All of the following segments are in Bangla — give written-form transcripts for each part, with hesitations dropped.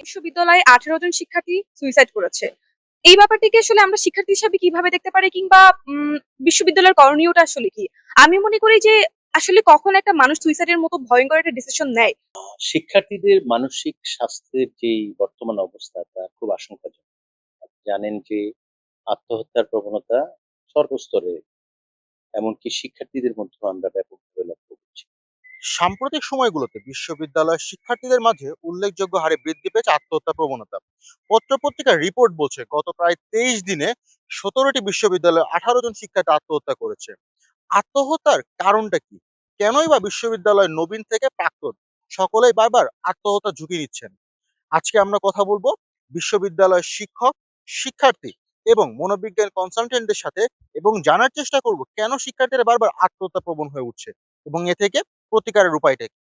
বিশ্ববিদ্যালয়ে 18 জন শিক্ষার্থী সুইসাইড করেছে। এই ব্যাপারটিকে আসলে আমরা শিক্ষার্থী হিসাবে কিভাবে দেখতে পারি কিংবা বিশ্ববিদ্যালয়ের করণীয়টা আসলে কি? আমি মনে করি যে আসলে কখন একটা মানুষ সুইসাইডের মতো ভয়ংকর একটা ডিসিশন নেয়। শিক্ষার্থীদের মানসিক স্বাস্থ্যের যেই বর্তমান অবস্থা তা খুব আশঙ্কাজনক। আপনি জানেন যে আত্মহত্যার প্রবণতা সর্বস্তরে, এমনকি শিক্ষার্থীদের মধ্যেও আমরা ব্যাপকভাবে লক্ষ্য করছি। সাম্প্রতিক সময়গুলোতে বিশ্ববিদ্যালয়ের শিক্ষার্থীদের মাঝে উল্লেখযোগ্য হারে বৃদ্ধি পেয়েছে আত্মহত্যা প্রবণতা। পত্রপত্রিকার রিপোর্ট বলছে গত প্রায় 23 দিনে 17টি বিশ্ববিদ্যালয়ে 18 জন শিক্ষার্থী আত্মহত্যা করেছে। আত্মহত্যার কারণটা কি? কেনই বা বিশ্ববিদ্যালয়ের নবীন থেকে প্রাক্তন সকলেই বারবার আত্মহত্যার ঝুঁকি নিচ্ছেন? আজকে আমরা কথা বলবো বিশ্ববিদ্যালয়ের শিক্ষক, শিক্ষার্থী এবং মনোবিজ্ঞান কনসালটেন্টদের সাথে এবং জানার চেষ্টা করব কেন শিক্ষার্থীরা বারবার আত্মহত্যা প্রবণ হয়ে উঠছে এবং এ থেকে প্রতিকারের উপায়টা কি?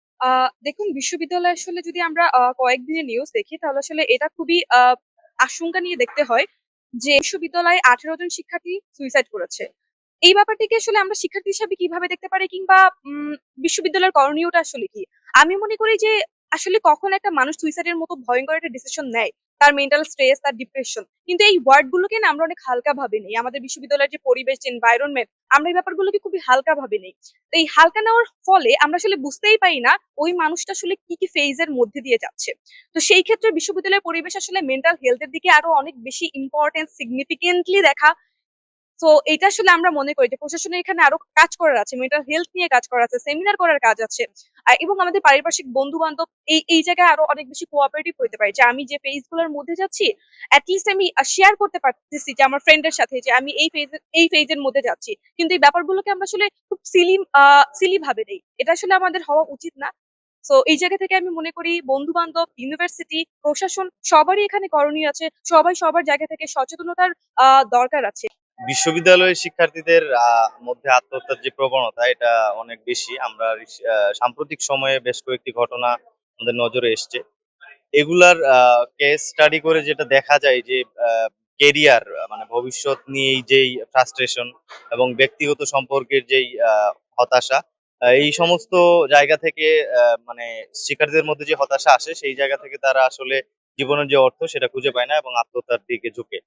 দেখুন বিশ্ববিদ্যালয়ে আসলে যদি আমরা কয়েকদিনের নিউজ দেখি তাহলে আসলে এটা খুবই আশঙ্কা নিয়ে দেখতে হয় যে বিশ্ববিদ্যালয়ে 18 জন শিক্ষার্থী সুইসাইড করেছে। এই ব্যাপারটিকে আসলে আমরা শিক্ষার্থী হিসাবে কিভাবে দেখতে পারি কিংবা বিশ্ববিদ্যালয়ের করণীয়টা আসলে কি? আমি মনে করি যে আসলে কখন একটা মানুষ সুইসাইডের মতো ভয়ংকর একটা ডিসিশন নেয়, তার মেন্টাল স্ট্রেস, তার ডিপ্রেশন। কিন্তু এই ওয়ার্ড গুলোকে না আমরা অনেক হালকা ভাবে নেই। আমাদের বিশ্ববিদ্যালয়ের যে পরিবেশ, যে এনভায়রনমেন্ট, আমরা এই ব্যাপারগুলোকে খুবই হালকা ভাবে নেই। তো এই হালকা নেওয়ার ফলে আমরা আসলে বুঝতেই পারি না ওই মানুষটা আসলে কি, কি ফেজ এর মধ্যে দিয়ে যাচ্ছে। তো সেই ক্ষেত্রে বিশ্ববিদ্যালয়ের পরিবেশ আসলে মেন্টাল হেলথ এর দিকে আরো অনেক বেশি ইম্পোর্টেন্স সিগনিফিকেন্টলি দেখা। তো এটা আসলে আমরা মনে করি যে প্রশাসনের এখানে আরো কাজ করার আছে, মেন্টাল হেলথ নিয়ে কাজ করার আছে, সেমিনার করার কাজ আছে। এবং আমাদের পারিপার্শ্বিক বন্ধু-বান্ধব এই জায়গায় আরো অনেক বেশি কোঅপারেটিভ হইতে পারে। যে আমি যে ফেজ গুলোর মধ্যে যাচ্ছি, এট লিস্ট আমি শেয়ার করতে পারতেছি যে আমার ফ্রেন্ডের সাথে যে আমি এই ফেজ এর মধ্যে যাচ্ছি। কিন্তু এই ব্যাপারগুলোকে আমরা আসলে খুব সিলি ভাবে নেই। এটা আসলে আমাদের হওয়া উচিত না। সো এই জায়গা থেকে আমি মনে করি বন্ধু-বান্ধব, ইউনিভার্সিটি, প্রশাসন সবারই এখানে করণীয় আছে। সবাই সবার জায়গা থেকে সচেতনতার দরকার আছে। বিশ্ববিদ্যালয়ের শিক্ষার্থীদের মধ্যে আত্মহত্যার যে প্রবণতা এটা অনেক বেশি। আমরা সাম্প্রতিক সময়ে বেশ কয়েকটি ঘটনা আমাদের নজরে এসছে। এগুলার কেস স্টাডি করে যেটা দেখা যায় যে কেরিয়ার মানে ভবিষ্যৎ নিয়েই যেই ফ্রাস্ট্রেশন এবং ব্যক্তিগত সম্পর্কের যেই হতাশা, এই সমস্ত জায়গা থেকে মানে শিক্ষার্থীদের মধ্যে যে হতাশা আসে সেই জায়গা থেকে তারা আসলে জীবনের যে অর্থ সেটা খুঁজে পায় না এবং আত্মহত্যার দিকে ঝুঁকে।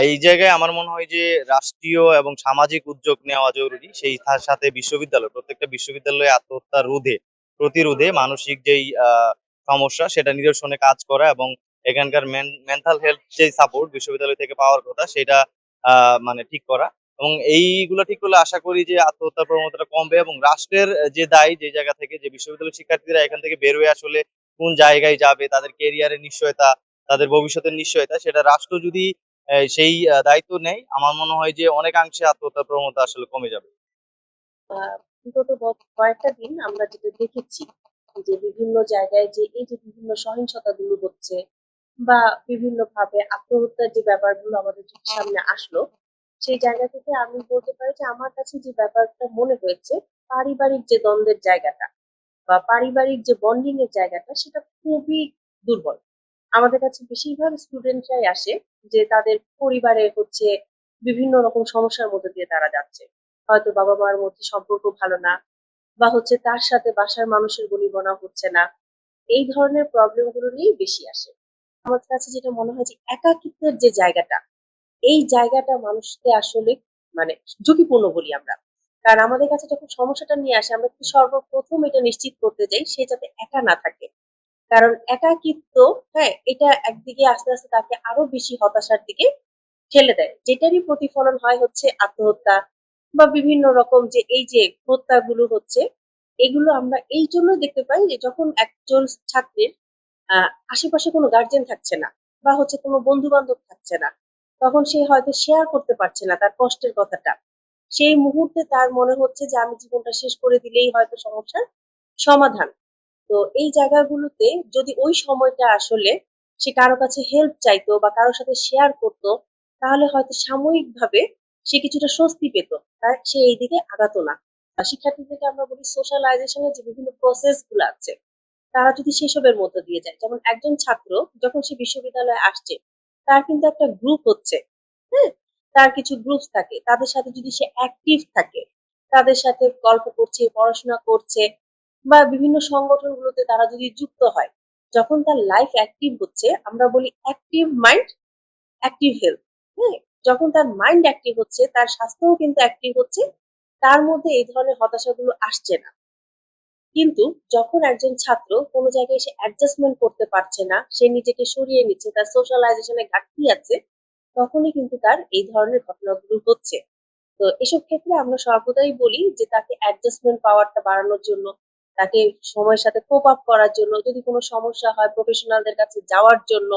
এই জায়গায় আমার মনে হয় যে রাষ্ট্রীয় এবং সামাজিক উদ্যোগ নেওয়া জরুরি। সেই সাথে প্রত্যেকটা বিশ্ববিদ্যালয়ে আত্মহত্যা প্রতিরোধে মানসিক যেই সমস্যা সেটা নিরসনে কাজ করা এবং এখানকার মেন্টাল হেলথ যে সাপোর্ট বিশ্ববিদ্যালয় থেকে পাওয়ার কথা সেটা মানে ঠিক করা। এবং এইগুলো ঠিক করলে আশা করি যে আত্মহত্যার প্রবণতাটা কমবে এবং রাষ্ট্রের যে দায় যে জায়গা থেকে যে বিশ্ববিদ্যালয়ের শিক্ষার্থীরা এখান থেকে বের হয়ে আসলে কোন জায়গায় যাবে, তাদের কেরিয়ারের নিশ্চয়তা, তাদের ভবিষ্যতের নিশ্চয়তা, সেটা রাষ্ট্র যদি সেই দায়িত্ব নেয়, আমার মনে হয় যে অনেকাংশে আত্মহত্যার প্রবণতা আসলে কমে যাবে। বিগত কয়েকটা দিন আমরা যেটা দেখেছি যে বিভিন্ন জায়গায় যে এই যে বিভিন্ন সহিংসতাগুলো হচ্ছে বা বিভিন্ন ভাবে আত্মহত্যার যে ব্যাপারগুলো আমাদের চোখের সামনে আসলো, সেই জায়গা থেকে আমি বলতে পারি যে আমার কাছে যে ব্যাপারটা মনে হয়েছে, পারিবারিক যে দ্বন্দ্বের জায়গাটা বা পারিবারিক যে বন্ডিং এর জায়গাটা সেটা খুবই দুর্বল। আমাদের কাছে বেশিরভাগ স্টুডেন্টরাই আসে যে তাদের পরিবারে হচ্ছে বিভিন্ন রকম সমস্যার মধ্যে দিয়ে তারা যাচ্ছে। হয়তো বাবা মার মধ্যে সম্পর্ক ভালো না, বা হচ্ছে তার সাথে বাসার মানুষের বনিবনা হচ্ছে না। এই ধরনের প্রবলেম গুলো নিয়েই বেশি আসে। আমার কাছে যেটা মনে হয় যে একাকিত্বের যে জায়গাটা, এই জায়গাটা মানুষকে আসলে মানে ঝুঁকিপূর্ণ বলি আমরা। কারণ আমাদের কাছে যখন সমস্যাটা নিয়ে আসে আমরা কিন্তু সর্বপ্রথম এটা নিশ্চিত করতে যাই সে যাতে একা না থাকে। কারণ একাকিত্ব, হ্যাঁ, এটা একদিকে আস্তে আস্তে তাকে আরো বেশি হতাশার দিকে ঠেলে দেয়, যেটারই প্রতিফলন হয় হচ্ছে আত্মহত্যা বা বিভিন্ন রকম যে এই যে হত্যাগুলো হচ্ছে। এগুলো আমরা এই জন্য দেখতে পাই যে যখন একজন ছাত্রের আশেপাশে কোনো গার্জিয়ান থাকছে না বা হচ্ছে কোনো বন্ধু বান্ধব থাকছে না, তখন সে হয়তো শেয়ার করতে পারছে না তার কষ্টের কথাটা। সেই মুহূর্তে তার মনে হচ্ছে যে আমি জীবনটা শেষ করে দিলেই হয়তো সমস্যার সমাধান। তো এই জায়গাগুলোতে যদি ওই সময়টা আসলে সে কারো কাছে হেল্প চাইতো বা কারোর সাথে শেয়ার করতো, তাহলে হয়তো সাময়িকভাবে সে কিছুটা স্বস্তি পেত, আর সে এই দিকে আগাতো না। আর শিক্ষার্থীদেরকে আমরা বলি সোশ্যালাইজেশনের যে বিভিন্ন প্রসেস গুলো আছে, তারা যদি সেসবের মধ্য দিয়ে যায়, যেমন একজন ছাত্র যখন সে বিশ্ববিদ্যালয়ে আসছে তার কিন্তু একটা গ্রুপ হচ্ছে, হ্যাঁ, তার কিছু গ্রুপস থাকে, তাদের সাথে যদি সে অ্যাক্টিভ থাকে, তাদের সাথে গল্প করছে, পড়াশোনা করছে বা বিভিন্ন সংগঠনগুলোতে তারা যদি যুক্ত হয়, যখন তার লাইফ অ্যাক্টিভ হচ্ছে, আমরা বলি অ্যাক্টিভ মাইন্ড অ্যাক্টিভ হেলথ। হ্যাঁ, যখন তার মাইন্ড অ্যাক্টিভ হচ্ছে, তার স্বাস্থ্যও কিন্তু অ্যাক্টিভ হচ্ছে, তার মধ্যে এই ধরনের হতাশাগুলো আসছে না। কিন্তু যখন একজন ছাত্র কোনো জায়গায় এসে অ্যাডজাস্টমেন্ট করতে পারছে না, সে নিজেকে সরিয়ে নিচ্ছে, তার সোশ্যালাইজেশনে ঘাটতি আছে, তখনই কিন্তু তার এই ধরনের ঘটনাগুলো হচ্ছে। তো এসব ক্ষেত্রে আমরা সর্বদাই বলি যে তাকে অ্যাডজাস্টমেন্ট পাওয়ারটা বাড়ানোর জন্য, তাকে সময়ের সাথে কোপ আপ করার জন্য, যদি কোনো সমস্যা হয় প্রফেশনালদের কাছে যাওয়ার জন্য,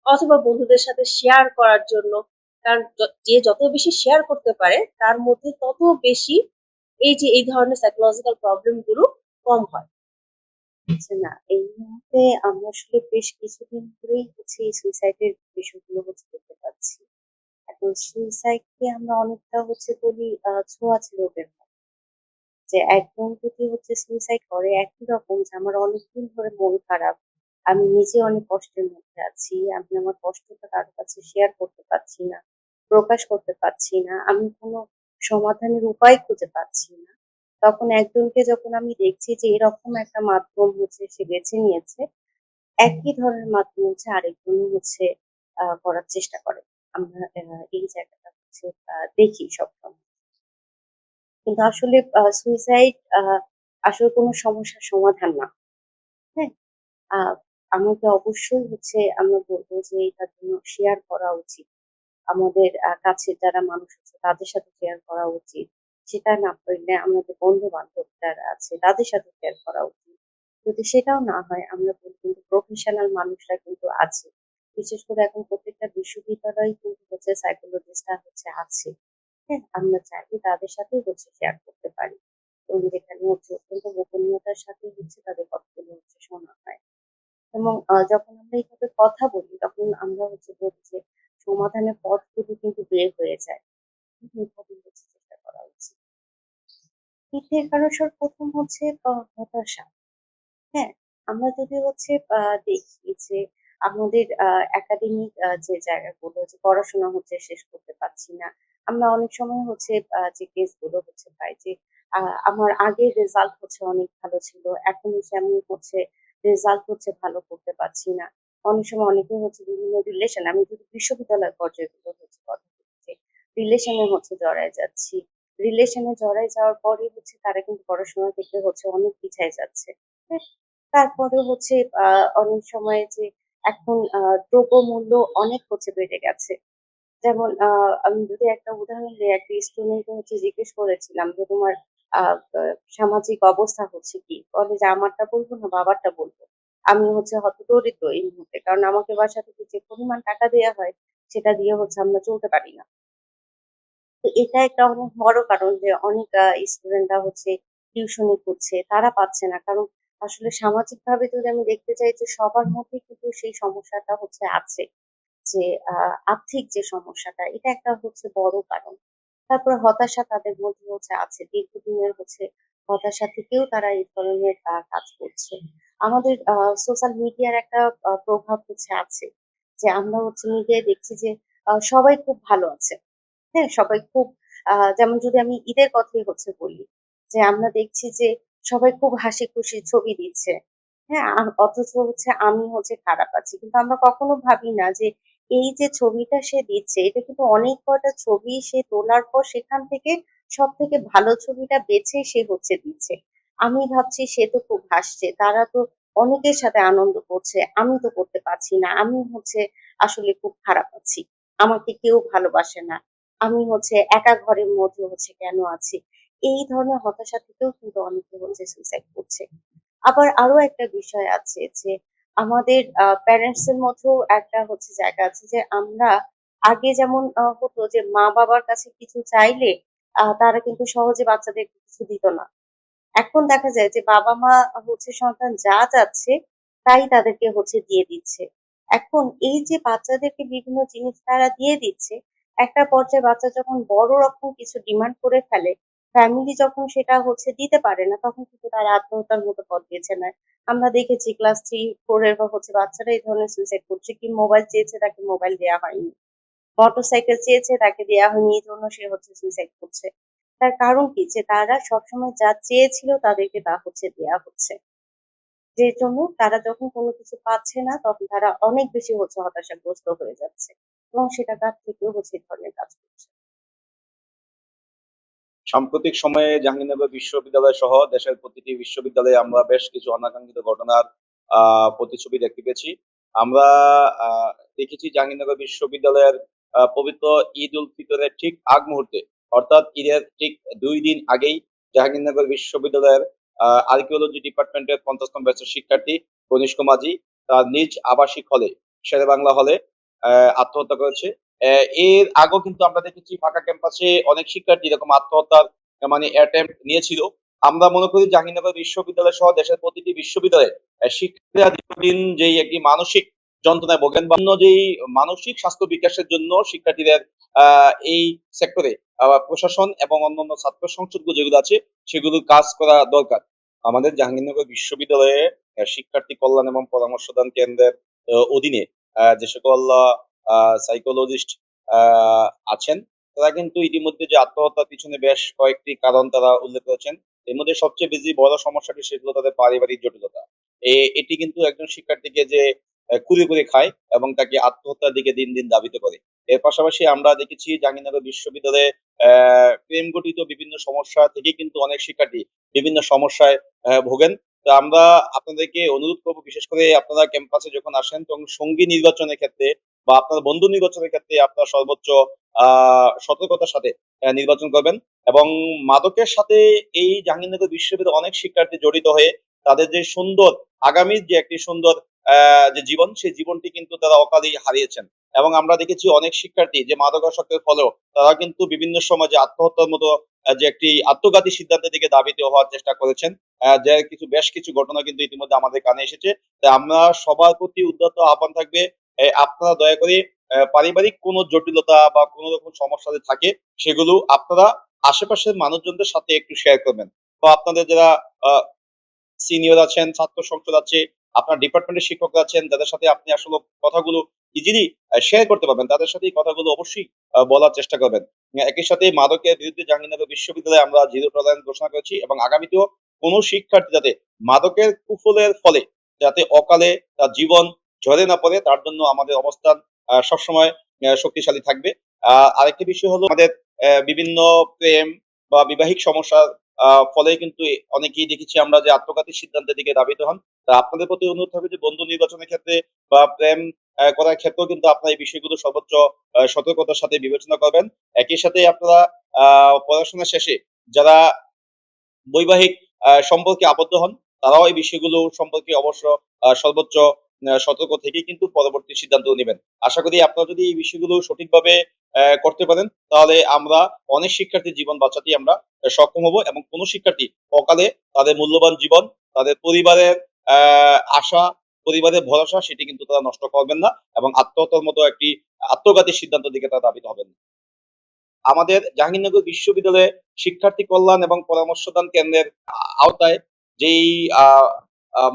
অথবা বন্ধুদের সাথে শেয়ার করার জন্য। কারণ যে যত বেশি শেয়ার করতে পারে তার মধ্যে তত বেশি এই যে এই ধরনের সাইকোলজিক্যাল প্রবলেম গুলো কম হয়। আচ্ছা না, এই মুহূর্তে আমরা আসলে বেশ কিছুদিন ধরেই হচ্ছে এই সুইসাইডের বিষয়গুলো হচ্ছে দেখতে পাচ্ছি। এখন সুইসাইডকে আমরা অনেকটা হচ্ছে বলি ছোঁয়াচে রোগের মতো। যে একজন যদি হচ্ছে সুইসাইড করে একই রকম যে আমার অনেকদিন ধরে মন খারাপ, আমি নিজে অনেক কষ্টের মধ্যে আছি, আমি আমার কষ্টটা কারো কাছে শেয়ার করতে পারছি না, প্রকাশ করতে পারছি না, আমি কোনো সমাধানের উপায় খুঁজে পাচ্ছি না। তখন একজনকে যখন আমি দেখছি যে এরকম একটা মাধ্যম হচ্ছে সে বেছে নিয়েছে, একই ধরনের মাধ্যম হচ্ছে আরেকজনও হচ্ছে করার চেষ্টা করে। আমরা এই জায়গাটা হচ্ছে দেখি সবসময়। কিন্তু আসলে সুইসাইড আসলে কোনো সমস্যার সমাধান না। হ্যাঁ? আ আমাকে অবশ্যই হচ্ছে আমরা বলব যে এটার জন্য শেয়ার করা উচিত। আমাদের কাছের যারা মানুষ আছে তাদের সাথে শেয়ার করা উচিত। সেটা না পারলে আমাদের বন্ধু-বান্ধব যারা আছে তাদের সাথে শেয়ার করা উচিত। যদি সেটাও না হয় আমরা বলি কিন্তু প্রফেশনাল মানুষরা কিন্তু আছে। বিশেষ করে এখন প্রত্যেকটা বিশ্ববিদ্যালয়েই কিন্তু হচ্ছে সাইকোলজিস্টরা হচ্ছে আছে। হ্যাঁ? আমরা চাইলে তাদের সাথেও হচ্ছে শেয়ার করতে পারি। এবং যেখানে হচ্ছে অত্যন্ত গোপনীয়তার সাথে হচ্ছে তাদের কথাগুলো হচ্ছে শোনা হয়। এবং যখন আমরা এইভাবে কথা বলি তখন আমরা হচ্ছে বলি যে সমাধানের পথগুলো কিন্তু বের হয়ে যায়। এভাবেই হচ্ছে চেষ্টা করা উচিত। পিঠের কারোর ১ম হচ্ছে হতাশা। হ্যাঁ? আমরা যদি হচ্ছে দেখি যে আমাদের একাডেমিক যে জায়গাগুলো যে পড়াশোনা হচ্ছে শেষ করতে পারছি না। আমরা অনেক সময় হচ্ছে যে কেসগুলো হচ্ছে পাই যে আ আমার আগের রেজাল্ট হচ্ছে অনেক ভালো ছিল। এখন এসে আমি হচ্ছে রেজাল্ট হচ্ছে ভালো করতে পারছি না। অনেক সময় অনেকে হচ্ছে বিভিন্ন রিলেশন আমি যদি বিশ্ববিদ্যালয় পর্যায়গুলো হচ্ছে কথা বলছি। রিলেশন এ হচ্ছে জড়ায় যাচ্ছি। রিলেশন এ জড়ায় যাওয়ার পরে হচ্ছে তারা কিন্তু পড়াশোনা থেকে হচ্ছে অনেক পিছায় যাচ্ছে। হ্যাঁ? তারপরে হচ্ছে আ অনেক সময় যে এখন দ্রব্যমূল্য অনেক হচ্ছে বেড়ে গেছে। যেমন আমি যদি একটা উদাহরণ দিই, একটা স্টুডেন্টকে হচ্ছে জিজ্ঞেস করেছিলাম যে, "তোমার আ আ সামাজিক অবস্থা হচ্ছে কি?" বলে যে, "আমারটা বলবো না বাবারটা বলবো। আমি হচ্ছে হতদরিদ্র এই মুহূর্তে। কারণ আমাকে বাসা থেকে যে পরিমাণ টাকা দেয়া হয়, সেটা দিয়ে হচ্ছে আমরা চলতে পারি না।" তো এটা একটা অনেক বড় কারণ যে অনেক স্টুডেন্টরা হচ্ছে টিউশনি করছে, তারা পাচ্ছে না। কারণ আসলে সামাজিকভাবে যদি আমি দেখতে চাই যে সবার মধ্যেই কিন্তু সেই সমস্যাটা হচ্ছে আছে। যে আ আর্থিক যে সমস্যাটা এটা একটা হচ্ছে বড় কারণ। তারপরে হতাশা তাদের মধ্যে হচ্ছে আছে। দীর্ঘদিনের হচ্ছে হতাশা থেকেও তারা এই ধরনের কাজ করছে। আমাদের সোশ্যাল মিডিয়ার একটা প্রভাব হচ্ছে আছে। যে আমরা হচ্ছে মিডিয়ায় দেখছি যে সবাই খুব ভালো আছে। হ্যাঁ? সবাই খুব যেমন যদি আমি ঈদের কথাই হচ্ছে বলি, যে আমরা দেখছি যে সবাই খুব হাসিখুশি ছবি দিচ্ছে। হ্যাঁ? অথচ হচ্ছে আমি হচ্ছে খারাপ আছি। কিন্তু আমরা কখনো ভাবি না যে এই যে ছবিটা সে দিচ্ছে এটা কিন্তু অনেক কয়টা ছবি সে তোলার পর সেখান থেকে সবথেকে ভালো ছবিটা বেছে সে হচ্ছে দিচ্ছে। আমি ভাবছি সে তো খুব হাসছে। তারা তো অনেকের সাথে আনন্দ করছে। আমি তো করতে পারছি না। আমি হচ্ছে আসলে খুব খারাপ আছি। আমাকে কেউ ভালোবাসে না। আমি হচ্ছে একা ঘরের মধ্যে হচ্ছে কেন আছি? এই ধরনের হতাশা থেকেও কিন্তু অনেকে হচ্ছে সুইসাইড করছে। আবার আরো একটা বিষয় আছে যে আমাদের প্যারেন্টস এর মধ্যেও একটা হচ্ছে জায়গা আছে যে আমরা আগে যেমন হতো যে মা-বাবার কাছে কিছু চাইলে তারা কিন্তু সহজে বাচ্চাদেরকে কিছু দিত না। এখন দেখা যায় যে বাবা-মা হচ্ছে সন্তান যা চাচ্ছে তাই তাদেরকে হচ্ছে দিয়ে দিচ্ছে। এখন এই যে বাচ্চাদেরকে বিভিন্ন জিনিস তারা দিয়ে দিচ্ছে, একটা পর্যায়ে বাচ্চা যখন বড় রকম কিছু ডিমান্ড করে ফেলে, ফ্যামিলি যখন সেটা হচ্ছে দিতে পারে না, তখন কিন্তু তারা আত্মহত্যার মতো পথ বেছে নেয়। আমরা দেখেছি ক্লাস 3, 4 এর হচ্ছে বাচ্চারা এই ধরনের সুইসাইড করছে। কি মোবাইল চেয়েছে তাকে মোবাইল দেয়া হয়নি। মোটরসাইকেল চেয়েছে তাকে দেয়া হয়নি এজন্য সে হচ্ছে সুইসাইড করছে। তার কারণ কি? যে তারা সবসময় যা চেয়েছিল তাদেরকে তা হচ্ছে দেয়া হচ্ছে। যে জন্য তারা যখন কোনো কিছু পাচ্ছে না তখন তারা অনেক বেশি হতাশাগ্রস্ত হয়ে যাচ্ছে এবং সেটা কাজ থেকেও এই ধরনের কাজ করছে। সাম্প্রতিক সময়ে জাহাঙ্গীরনগর বিশ্ববিদ্যালয় সহ দেশের প্রতিটি বিশ্ববিদ্যালয়ে আমরা বেশ কিছু অনাকাঙ্ক্ষিত ঘটনার প্রতিচ্ছবি দেখতে পেয়েছি। আমরা দেখেছি জাহাঙ্গীরনগর বিশ্ববিদ্যালয়ের পবিত্র ঈদ উল ফিতরের ঠিক আগ মুহূর্তে, অর্থাৎ ঈদের ঠিক ২ দিন আগেই জাহাঙ্গীরনগর বিশ্ববিদ্যালয়ের আর্কিওলজি ডিপার্টমেন্টের ৫০তম ব্যাচের শিক্ষার্থী কনিষ্ক মাঝি তার নিজ আবাসিক হলে, শেরেবাংলা হলে আত্মহত্যা করেছে। এর আগেও কিন্তু আমরা দেখেছি ফাঁকা ক্যাম্পাসে অনেক শিক্ষার্থী এরকম আত্মহত্যার মানে অ্যাটেম্প্ট নিয়েছিল। আমরা মনে করি জাহাঙ্গীরনগর বিশ্ববিদ্যালয় সহ দেশের প্রতিটি বিশ্ববিদ্যালয়ে শিক্ষার্থীরা দীর্ঘদিন যেই একটি মানসিক যন্ত্রণায় ভোগেন বা অন্য যেই মানসিক স্বাস্থ্য বিকাশের জন্য শিক্ষার্থীদের এই সেক্টরে প্রশাসন এবং অন্যান্য ছাত্র সংসদগুলো যেগুলো আছে সেগুলো কাজ করা দরকার। আমাদের জাহাঙ্গীরনগর বিশ্ববিদ্যালয়ে শিক্ষার্থী কল্যাণ এবং পরামর্শদান কেন্দ্রের অধীনে যে সকল সাইকোলজিস্ট আছেন, তারা কিন্তু ইতিমধ্যে যে আত্মহত্যার পিছনে বেশ কয়েকটি কারণ তারা উল্লেখ করেছেন। এর মধ্যে সবচেয়ে বেশি বড় সমস্যাটি সেগুলো তাদের পারিবারিক জটিলতা। এটি কিন্তু একজন শিক্ষার্থীকে যে কুরে কুরে খায় এবং তাকে আত্মহত্যার দিকে দিন দিন ধাবিত করে। এর পাশাপাশি আমরা দেখেছি জাহাঙ্গীরনগর বিশ্ববিদ্যালয়ে প্রেম ঘটিত বিভিন্ন সমস্যা থেকে কিন্তু অনেক শিক্ষার্থী বিভিন্ন সমস্যায় ভোগেন। তো আমরা আপনাদেরকে অনুরোধ করবো, বিশেষ করে আপনারা ক্যাম্পাসে যখন আসেন তখন সঙ্গী নির্বাচনের ক্ষেত্রে বা আপনার বন্ধু নির্বাচনের ক্ষেত্রে আপনার সর্বোচ্চ সতর্কতার সাথে নির্বাচন করবেন। এবং মাদকের সাথে এই জাহাঙ্গীরনগর বিশ্ববিদ্যালয়ের অনেক শিক্ষার্থী জড়িত হয়ে তাদের যে সুন্দর আগামীর যে একটি সুন্দর যে জীবন, সেই জীবনটি কিন্তু তারা অকালেই হারিয়েছেন। এবং আমরা দেখেছি অনেক শিক্ষার্থী যে মাদকাসক্তের ফলেও তারা কিন্তু বিভিন্ন সময় যে আত্মহত্যার মতো যে একটি আত্মঘাতী সিদ্ধান্তের দিকে ধাবিত হওয়ার চেষ্টা করেছেন। যে বেশ কিছু ঘটনা কিন্তু ইতিমধ্যে আমাদের কানে এসেছে। তাই আমরা সবার প্রতি উদাত্ত আহ্বান থাকবে, আপনারা দয়া করে পারিবারিক কোনো জটিলতা বা কোনো রকম সমস্যা যদি থাকে সেগুলো আপনারা আশেপাশের মানুষজনদের সাথে একটু শেয়ার করবেন। তো আপনাদের যারা সিনিয়র আছেন, ছাত্র সংসদ আছে, আপনার ডিপার্টমেন্টের শিক্ষকরা আছেন, যাদের সাথে আপনি আসলে কথাগুলো ইজিলি শেয়ার করতে পারবেন, তাদের সাথে এই কথাগুলো অবশ্যই বলার চেষ্টা করবেন। একই সাথে মাদকের বিরুদ্ধে জাহাঙ্গীরনগর বিশ্ববিদ্যালয়ে আমরা জিরো টলারেন্স ঘোষণা করেছি এবং আগামীতেও কোনো শিক্ষার্থী যাতে মাদকের কুফলের ফলে যাতে অকালে তার জীবন ঝরে না পড়ে, তার জন্য আমাদের অবস্থান সবসময় শক্তিশালী থাকবে। আরেকটি বিষয় হলো আমাদের বিভিন্ন প্রেম বা বিবাহিক সমস্যার ফলে কিন্তু অনেকেই দেখেছি আমরা যে আত্মঘাতী সিদ্ধান্তের দিকে ধাবিত হন। তা আপনাদের প্রতি অনুরোধ থাকবে যে বন্ধু নির্বাচনের ক্ষেত্রে বা প্রেম করার ক্ষেত্রেও কিন্তু আপনারা এই বিষয়গুলো সর্বোচ্চ সতর্কতার সাথে বিবেচনা করবেন। একই সাথে আপনারা পড়াশোনা শেষে যারা বৈবাহিক সম্পর্কে আবদ্ধ হন, তারাও এই বিষয়গুলো সম্পর্কে অবশ্য সর্বোচ্চ সতর্ক থেকেই কিন্তু পরবর্তী সিদ্ধান্ত নেবেন। আশা করি আপনারা যদি এই বিষয়গুলো সঠিকভাবে করতে পারেন তাহলে আমরা অনেক শিক্ষার্থীর জীবন বাঁচাতে আমরা সক্ষম হব এবং কোনো শিক্ষার্থী অকালে তাদের মূল্যবান জীবন, তাদের পরিবারের আশা, পরিবারের ভরসা সেটি কিন্তু তারা নষ্ট করবেন না এবং আত্মহত্যার মতো একটি আত্মঘাতী সিদ্ধান্তের দিকে তারা ধাবিত হবেন না। আমাদের জাহাঙ্গীরনগর বিশ্ববিদ্যালয়ে শিক্ষার্থী কল্যাণ এবং পরামর্শদান কেন্দ্রের আওতায় যেই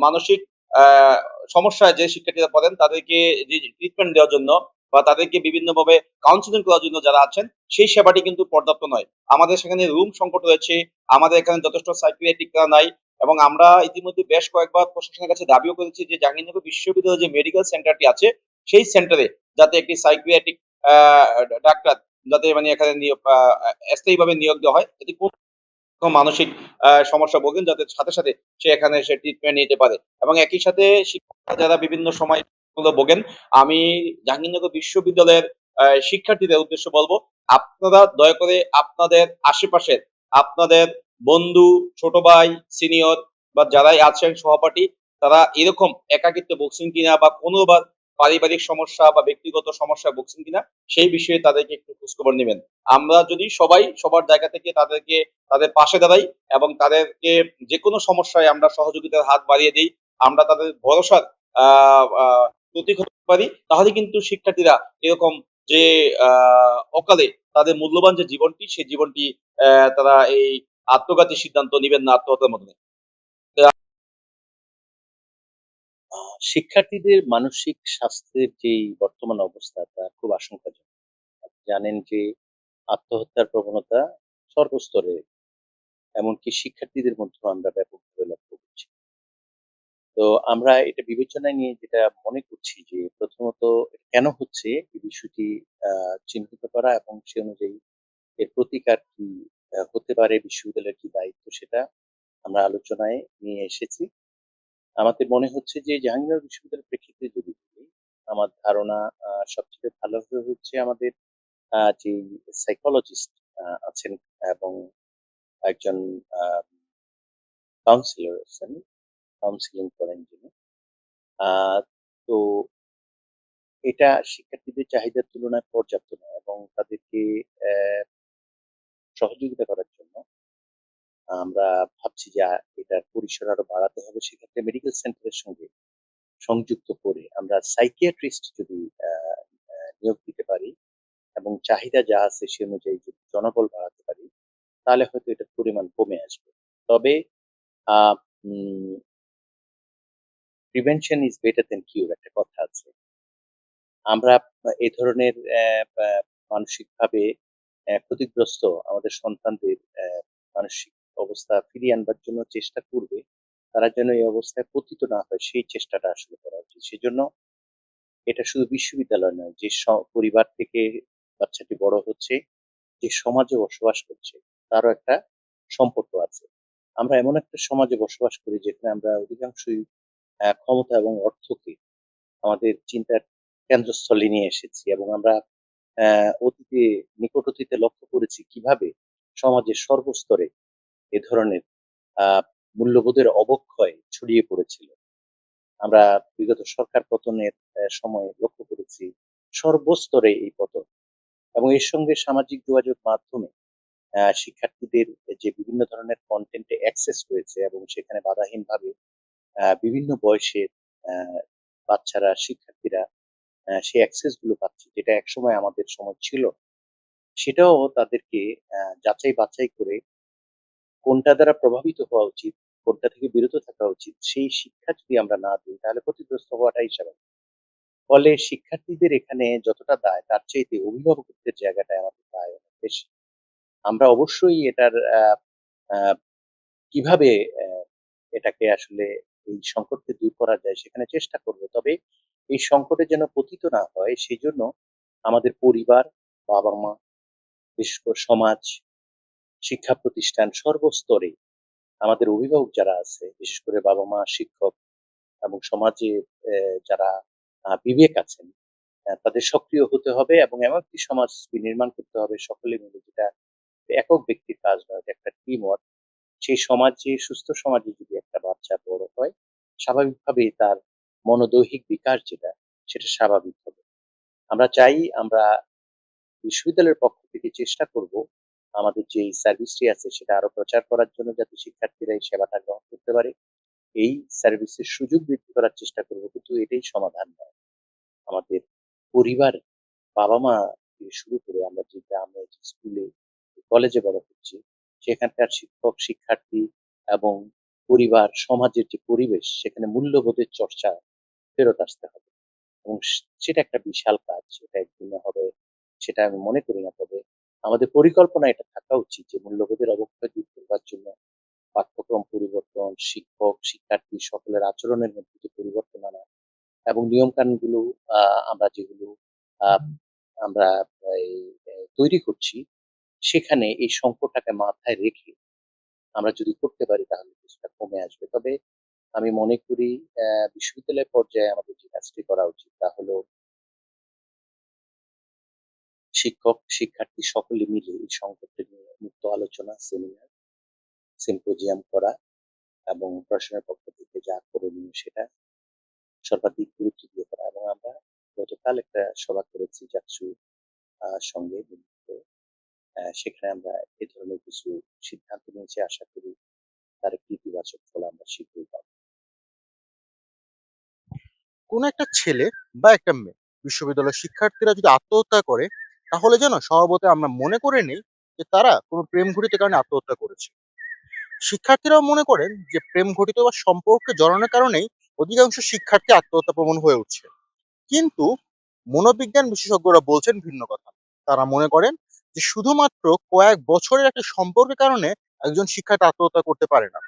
মানসিক আহ, সমস্যায় যে শিক্ষার্থীরা পড়েন তাদেরকে যে ট্রিটমেন্ট দেওয়ার জন্য বা তাদেরকে বিভিন্নভাবে কাউন্সিলিং করার জন্য যারা আছেন, সেই সেবাটি কিন্তু পর্যাপ্ত নয়। আমাদের সেখানে রুম সংকট রয়েছে, আমাদের এখানে যথেষ্ট সাইকিয়াট্রিকরা নাই এবং আমরা ইতিমধ্যে বেশ কয়েকবার প্রশাসনের কাছে দাবিও করেছি যে জাহাঙ্গীরনগর বিশ্ববিদ্যালয়ের যে মেডিকেল সেন্টারটি আছে সেই সেন্টারে যাতে একটি সাইকিয়াট্রিক ডাক্তার যাতে মানে এখানে স্থায়ীভাবে নিয়োগ দেওয়া হয়, যদি কোনো মানসিক সমস্যা ভোগেন যাতে সাথে সাথে সে এখানে সে ট্রিটমেন্ট নিতে পারে। এবং একই সাথে শিক্ষার্থীরা যারা বিভিন্ন সময় ভোগেন, আমি জাহাঙ্গীরনগর বিশ্ববিদ্যালয়ের শিক্ষার্থীদের উদ্দেশ্যে বলবো, আপনারা দয়া করে আপনাদের আশেপাশের আপনাদের বন্ধু, ছোট ভাই, সিনিয়র বা যারাই আছেন সহপাঠী, তারা এরকম একাকিত্বে ভুগছেন কিনা বা কোনোবার পারিবারিক সমস্যা বা ব্যক্তিগত সমস্যায় ভুগছেন কিনা সেই বিষয়ে তাদেরকে একটু খোঁজখবর নেবেন। আমরা যদি সবাই সবার জায়গা থেকে তাদেরকে তাদের পাশে দাঁড়াই এবং তাদেরকে যে কোনো সমস্যায় আমরা সহযোগিতার হাত বাড়িয়ে দিই, আমরা তাদের ভরসার প্রতীক হতে পারি, তাহলে কিন্তু শিক্ষার্থীরা এরকম যে অকালে তাদের মূল্যবান যে জীবনটি সেই জীবনটি তারা এই আত্মঘাতী সিদ্ধান্ত নেবেন না আত্মহত্যার মাধ্যমে। শিক্ষার্থীদের মানসিক স্বাস্থ্যের যেই বর্তমান অবস্থা তা খুব আশঙ্কাজনক। আপনি জানেন যে আত্মহত্যার প্রবণতা সর্বস্তরে, এমনকি শিক্ষার্থীদের মধ্যেও আমরা ব্যাপকভাবে লক্ষ্য করছি। তো আমরা এটা বিবেচনায় নিয়ে যেটা মনে করছি যে প্রথমত কেন হচ্ছে এই বিষয়টি চিহ্নিত করা এবং সে অনুযায়ী এর প্রতিকার কি হতে পারে, বিশ্ববিদ্যালয়ের কি দায়িত্ব সেটা আমরা আলোচনায় নিয়ে এসেছি। আমাদের মনে হচ্ছে যে জাহাঙ্গীরনগর বিশ্ববিদ্যালয়ের প্রেক্ষিতে যদি বলি, আমার ধারণা সবচেয়ে ভালো হচ্ছে আমাদের যে সাইকোলজিস্ট আছেন এবং একজন কাউন্সিলর আছেন, কাউন্সিলিং করেন যিনি। আহ তো এটা শিক্ষার্থীদের চাহিদার তুলনায় পর্যাপ্ত নয় এবং তাদেরকে সহযোগিতা করার জন্য আমরা ভাবছি যে এটার পরিসর আরো বাড়াতে হবে। সেক্ষেত্রে মেডিকেল সেন্টারের সঙ্গে সংযুক্ত করে আমরা সাইকিয়াট্রিস্ট যদি নিয়োগ দিতে পারি এবং চাহিদা যা আছে সে অনুযায়ী যদি জনবল বাড়াতে পারি, তাহলে হয়তো এটার পরিমাণ কমে আসবে। তবে আহ প্রিভেনশন ইজ বেটার দেন কিউর একটা কথা আছে। আমরা এই ধরনের মানসিকভাবে ক্ষতিগ্রস্ত আমাদের সন্তানদের মানসিক অবস্থা ফিরিয়ে আনবার জন্য চেষ্টা করবে। তারা যেন এই অবস্থায় পতিত না হয় সেই চেষ্টাটা আসলে করা উচিত। সেজন্য এটা শুধু বিশ্ববিদ্যালয় নয়, যে পরিবার থেকে বাচ্চাটি বড় হচ্ছে, যে সমাজে বসবাস করছে, তারও একটা সম্পর্ক আছে। আমরা এমন একটা সমাজে বসবাস করি যেখানে আমরা অধিকাংশই ক্ষমতা এবং অর্থকে আমাদের চিন্তার কেন্দ্রস্থলে নিয়ে এসেছি এবং আমরা অতীতে নিকট অতীতে লক্ষ্য করেছি কিভাবে সমাজের সর্বস্তরে এ ধরনের আহ মূল্যবোধের অবক্ষয় ছড়িয়ে পড়েছিল। আমরা বিগত সরকার পতনের সময় লক্ষ্য করেছি সর্বস্তরে এই পতন এবং এর সঙ্গে সামাজিক যোগাযোগ মাধ্যমে শিক্ষার্থীদের যে বিভিন্ন ধরনের কন্টেন্টে অ্যাক্সেস রয়েছে এবং সেখানে বাধাহীনভাবে বিভিন্ন বয়সের আহ, বাচ্চারা শিক্ষার্থীরা সেই অ্যাক্সেস গুলো পাচ্ছে, যেটা একসময় আমাদের সময় ছিল না। সেটাও তাদেরকে যাচাই বাছাই করে কোনটা দ্বারা প্রভাবিত হওয়া উচিত, কোনটা থেকে বিরত থাকা উচিত, সেই শিক্ষা যদি আমরা না দিই তাহলে ক্ষতিগ্রস্ত হওয়াটাই স্বাভাবিক। ফলে শিক্ষার্থীদের এখানে যতটা দায় তার চাইতে অভিভাবকদের জায়গাটায় আমাদের দায় অনেক বেশি। আমরা অবশ্যই এটার আহ, কিভাবে এটাকে আসলে এই সংকটকে দূর করা যায় সেখানে চেষ্টা করব। তবে এই সংকটে যেন পতিত না হয় সেই জন্য আমাদের পরিবার, বাবা মা, বিশেষ করে সমাজ, শিক্ষা প্রতিষ্ঠান সর্বস্তরে আমাদের অভিভাবক যারা আছে, বিশেষ করে বাবা মা, শিক্ষক এবং সমাজে যারা বিবেক আছেন, তাদের সক্রিয় হতে হবে এবং এমন একটি সমাজ বিনির্মাণ করতে হবে সকলে মিলে, যেটা একক ব্যক্তির কাজ নয়, এটা একটা টিম ওয়ার্ক। সেই সমাজে, সুস্থ সমাজে যদি একটা বাচ্চা বড় হয়, স্বাভাবিকভাবেই তার মনোদৈহিক বিকাশ যেটা, সেটা স্বাভাবিক হবে। আমরা চাই, আমরা বিশ্ববিদ্যালয়ের পক্ষ থেকে চেষ্টা করব আমাদের যে সার্ভিসটি আছে সেটা আরো প্রচার করার জন্য, যাতে শিক্ষার্থীরা এই সেবাটা গ্রহণ করতে পারে। এই সার্ভিসের সুযোগ বৃদ্ধি করার চেষ্টা করব, কিন্তু এটাই সমাধান নয়। আমাদের পরিবার, বাবা মা থেকে শুরু করে আমরা যে গ্রামে, যে স্কুলে, কলেজে বড় হচ্ছি, সেখানকার শিক্ষক, শিক্ষার্থী এবং পরিবার, সমাজের যে পরিবেশ, সেখানে মূল্যবোধের চর্চা ফেরত আসতে হবে এবং সেটা একটা বিশাল কাজ। সেটা একদিনে হবে সেটা আমি মনে করি না। তবে আমাদের পরিকল্পনা এটা থাকা উচিত যে মূল্যবোধের অবক্ষয় দূর করবার জন্য পাঠ্যক্রম পরিবর্তন, শিক্ষক, শিক্ষার্থী সকলের আচরণের মধ্যে যে পরিবর্তন আনা এবং নিয়ম কানুন গুলো আমরা যেগুলো আহ, আমরা এই, তৈরি করছি, সেখানে এই সংকটটাকে মাথায় রেখে আমরা যদি করতে পারি তাহলে কিছুটা কমে আসবে। তবে আমি মনে করি বিশ্ববিদ্যালয় পর্যায়ে আমাদের যে কাজটি করা উচিত তা হলো শিক্ষক, শিক্ষার্থী সকলে মিলে এই সংকটটা নিয়ে মুক্ত আলোচনা, সেমিনার, সিম্পোজিয়াম করা এবং প্রশাসনের পক্ষ থেকে যা করণীয় সেটা সর্বাধিক গুরুত্ব দিয়ে করা। এবং আমরা গতকাল একটা সভা করেছি জাকসু সঙ্গে মিলিত। সেখানে আমরা এ ধরনের কিছু সিদ্ধান্ত নিয়েছি, আশা করি তার একটি ইতিবাচক ফল আমরা শীঘ্রই পাবো। কোন একটা ছেলে বা একটা মেয়ে, বিশ্ববিদ্যালয়ের শিক্ষার্থীরা যদি আত্মহত্যা করে, তাহলে যেন স্বভাবতই আমরা মনে করে নিই যে তারা কোনো প্রেম ঘটিত কারণে আত্মহত্যা করেছে। শিক্ষার্থীরাও মনে করেন যে প্রেম ঘটিত বা সম্পর্কে জড়ানোর কারণেই অধিকাংশ শিক্ষার্থী আত্মহত্যা প্রবণ হয়ে উঠছে। কিন্তু মনোবিজ্ঞান বিশেষজ্ঞরা বলছেন ভিন্ন কথা। তারা মনে করেন যে শুধুমাত্র কয়েক বছরের একটা সম্পর্কের কারণে একজন শিক্ষার্থী আত্মহত্যা করতে পারে না,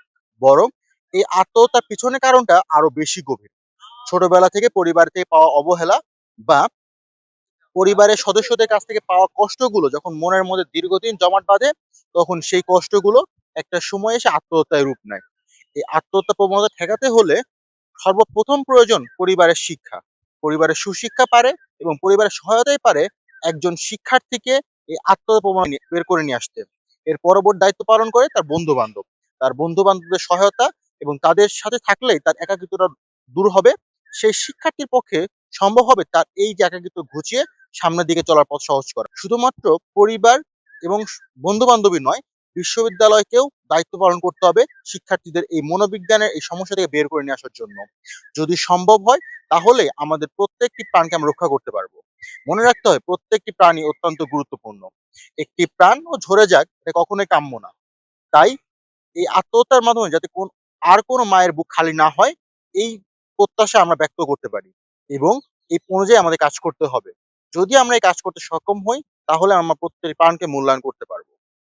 বরং এই আত্মহত্যার পিছনে কারণটা আরো বেশি গভীর। ছোটবেলা থেকে পরিবার থেকে পাওয়া অবহেলা বা পরিবারের সদস্যদের কাছ থেকে পাওয়া কষ্টগুলো যখন মনের মধ্যে দীর্ঘদিন জমাট বাঁধে, তখন সেই কষ্টগুলো একটা সময় এসে আত্মহত্যায় রূপ নেয়। এই আত্মহত্যা প্রবণতা ঠেকাতে হলে সর্বপ্রথম প্রয়োজন পরিবারের শিক্ষা। পরিবারের সুশিক্ষা পারে এবং পরিবারের সহায়তাই পারে একজন শিক্ষার্থীকে এই আত্মহত্যা প্রবণতা বের করে নিয়ে আসতে। এর পরবর্তী দায়িত্ব পালন করে তার বন্ধু-বান্ধব। তার বন্ধু-বান্ধবদের সহায়তা এবং তাদের সাথে থাকলেই তার একাকিত্বটা দূর হবে। সেই শিক্ষার্থীর পক্ষে সম্ভব হবে তার এই যে একাকিত্ব ঘুচিয়ে সামনের দিকে চলার পথ সহজ করা। শুধুমাত্র পরিবার এবং বন্ধু-বান্ধবী নয়, বিশ্ববিদ্যালয়কেও দায়িত্ব পালন করতে হবে শিক্ষার্থীদের এই মনোবিজ্ঞানের এই সমস্যা থেকে বের করে নিয়ে আসার জন্য। যদি সম্ভব হয় তাহলে আমাদের প্রত্যেকটি প্রাণকে আমরা রক্ষা করতে পারবো। মনে রাখতে হয় প্রত্যেকটি প্রাণী অত্যন্ত গুরুত্বপূর্ণ। একটি প্রাণও ঝরে যাক এটা কখনোই কাম্য না। তাই এই আত্মহত্যার মাধ্যমে যাতে আর কোনো মায়ের বুক খালি না হয়, এই প্রত্যাশা আমরা ব্যক্ত করতে পারি এবং এই অনুযায়ী আমাদের কাজ করতে হবে। যদি আমরা এই কাজ করতে সক্ষম হই তাহলে আমরা প্রত্যেকটি প্রাণকে মূল্যায়ন করতে পারবো।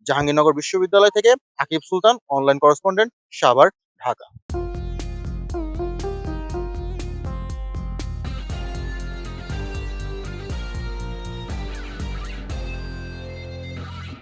জাহাঙ্গীরনগর বিশ্ববিদ্যালয় থেকে আকিব সুলতান, অনলাইন করেসপন্ডেন্ট, সাভার, ঢাকা।